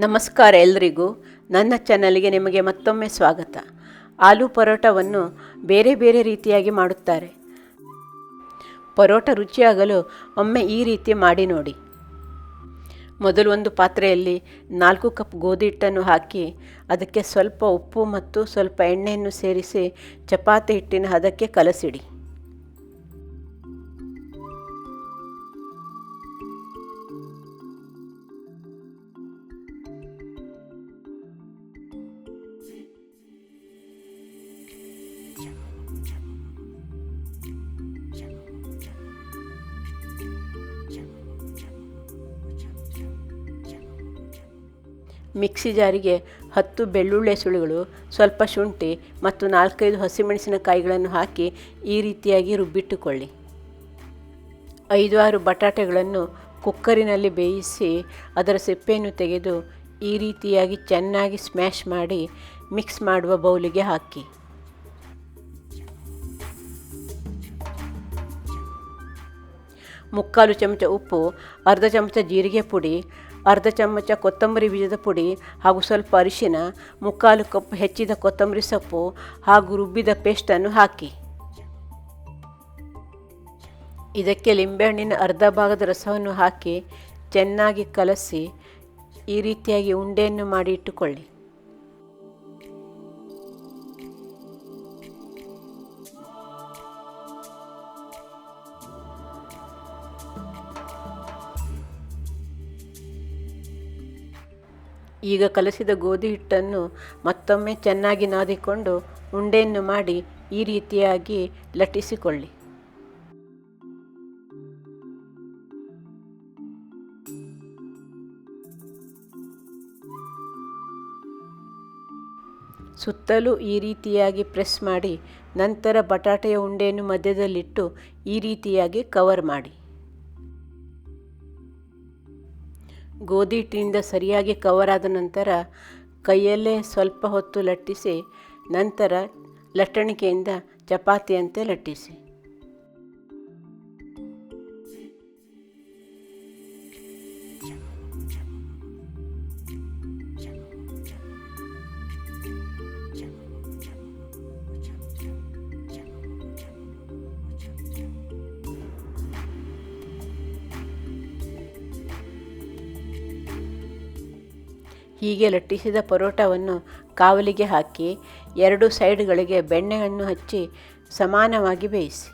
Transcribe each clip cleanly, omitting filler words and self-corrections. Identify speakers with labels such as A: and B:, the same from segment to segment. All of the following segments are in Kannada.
A: ನಮಸ್ಕಾರ ಎಲ್ರಿಗೂ. ನನ್ನ ಚಾನಲ್ಗೆ ನಿಮಗೆ ಮತ್ತೊಮ್ಮೆ ಸ್ವಾಗತ. ಆಲೂ ಪರೋಟವನ್ನು ಬೇರೆ ಬೇರೆ ರೀತಿಯಾಗಿ ಮಾಡುತ್ತಾರೆ. ಪರೋಟ ರುಚಿಯಾಗಲು ಒಮ್ಮೆ ಈ ರೀತಿ ಮಾಡಿ ನೋಡಿ. ಮೊದಲು ಒಂದು ಪಾತ್ರೆಯಲ್ಲಿ 4 ಕಪ್ ಗೋಧಿ ಹಿಟ್ಟನ್ನು ಹಾಕಿ ಅದಕ್ಕೆ ಸ್ವಲ್ಪ ಉಪ್ಪು ಮತ್ತು ಸ್ವಲ್ಪ ಎಣ್ಣೆಯನ್ನು ಸೇರಿಸಿ ಚಪಾತಿ ಹಿಟ್ಟಿನ ಹದಕ್ಕೆ ಕಲಸಿಡಿ. ಮಿಕ್ಸಿ ಜಾರಿಗೆ 10 ಬೆಳ್ಳುಳ್ಳಿ ಸುಳಿಗಳು, ಸ್ವಲ್ಪ ಶುಂಠಿ ಮತ್ತು 4-5 ಹಸಿಮೆಣಸಿನಕಾಯಿಗಳನ್ನು ಹಾಕಿ ಈ ರೀತಿಯಾಗಿ ರುಬ್ಬಿಟ್ಟುಕೊಳ್ಳಿ. 5-6 ಬಟಾಟೆಗಳನ್ನು ಕುಕ್ಕರಿನಲ್ಲಿ ಬೇಯಿಸಿ ಅದರ ಸಿಪ್ಪೆಯನ್ನು ತೆಗೆದು ಈ ರೀತಿಯಾಗಿ ಚೆನ್ನಾಗಿ ಸ್ಮ್ಯಾಶ್ ಮಾಡಿ ಮಿಕ್ಸ್ ಮಾಡುವ ಬೌಲಿಗೆ ಹಾಕಿ. ಮುಕ್ಕಾಲು ಚಮಚ ಉಪ್ಪು, ಅರ್ಧ ಚಮಚ ಜೀರಿಗೆ ಪುಡಿ, ಅರ್ಧ ಚಮಚ ಕೊತ್ತಂಬರಿ ಬೀಜದ ಪುಡಿ ಹಾಗೂ ಸ್ವಲ್ಪ ಅರಿಶಿನ, 3/4 ಕಪ್ ಹೆಚ್ಚಿದ ಕೊತ್ತಂಬರಿ ಸೊಪ್ಪು ಹಾಗೂ ರುಬ್ಬಿದ ಪೇಸ್ಟನ್ನು ಹಾಕಿ. ಇದಕ್ಕೆ ಲಿಂಬೆಹಣ್ಣಿನ ಅರ್ಧ ಭಾಗದ ರಸವನ್ನು ಹಾಕಿ ಚೆನ್ನಾಗಿ ಕಲಸಿ ಈ ರೀತಿಯಾಗಿ ಉಂಡೆಯನ್ನು ಮಾಡಿ ಇಟ್ಟುಕೊಳ್ಳಿ. ಈಗ ಕಲಸಿದ ಗೋಧಿ ಹಿಟ್ಟನ್ನು ಮತ್ತೊಮ್ಮೆ ಚೆನ್ನಾಗಿ ನಾದಿಕೊಂಡು ಉಂಡೆಯನ್ನು ಮಾಡಿ ಈ ರೀತಿಯಾಗಿ ಲಟ್ಟಿಸಿಕೊಳ್ಳಿ. ಸುತ್ತಲೂ ಈ ರೀತಿಯಾಗಿ ಪ್ರೆಸ್ ಮಾಡಿ ನಂತರ ಬಟಾಟೆಯ ಉಂಡೆಯನ್ನು ಮಧ್ಯದಲ್ಲಿಟ್ಟು ಈ ರೀತಿಯಾಗಿ ಕವರ್ ಮಾಡಿ. ಗೋಧಿ ಹಿಟ್ಟಿನಿಂದ ಸರಿಯಾಗಿ ಕವರ್ ಆದ ನಂತರ ಕೈಯಲ್ಲೇ ಸ್ವಲ್ಪ ಹೊತ್ತು ಲಟ್ಟಿಸಿ ನಂತರ ಲಟ್ಟಣಿಕೆಯಿಂದ ಚಪಾತಿಯಂತೆ ಲಟ್ಟಿಸಿ. ಹೀಗೆ ಲಟ್ಟಿಸಿದ ಪರೋಟವನ್ನು ಕಾವಲಿಗೆ ಹಾಕಿ 2 ಸೈಡ್ಗಳಿಗೆ ಬೆಣ್ಣೆಯನ್ನು ಹಚ್ಚಿ ಸಮಾನವಾಗಿ ಬೇಯಿಸಿ.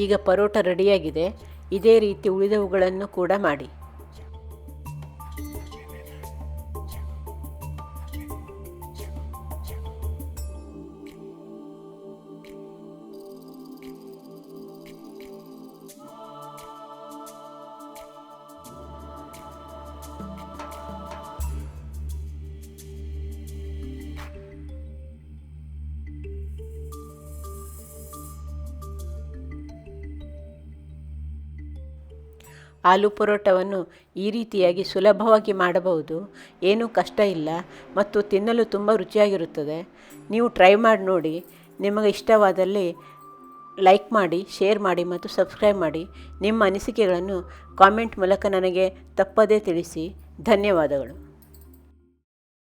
A: ಈಗ ಪರೋಟ ರೆಡಿಯಾಗಿದೆ. ಇದೇ ರೀತಿ ಉಳಿದವುಗಳನ್ನು ಕೂಡ ಮಾಡಿ. ಆಲೂ ಪರೋಟವನ್ನು ಈ ರೀತಿಯಾಗಿ ಸುಲಭವಾಗಿ ಮಾಡಬಹುದು. ಏನೂ ಕಷ್ಟ ಇಲ್ಲ ಮತ್ತು ತಿನ್ನಲು ತುಂಬ ರುಚಿಯಾಗಿರುತ್ತದೆ. ನೀವು ಟ್ರೈ ಮಾಡಿ ನೋಡಿ. ನಿಮಗೆ ಇಷ್ಟವಾದಲ್ಲಿ ಲೈಕ್ ಮಾಡಿ, ಶೇರ್ ಮಾಡಿ ಮತ್ತು ಸಬ್ಸ್ಕ್ರೈಬ್ ಮಾಡಿ. ನಿಮ್ಮ ಅನಿಸಿಕೆಗಳನ್ನು ಕಾಮೆಂಟ್ ಮೂಲಕ ನನಗೆ ತಪ್ಪದೇ ತಿಳಿಸಿ. ಧನ್ಯವಾದಗಳು.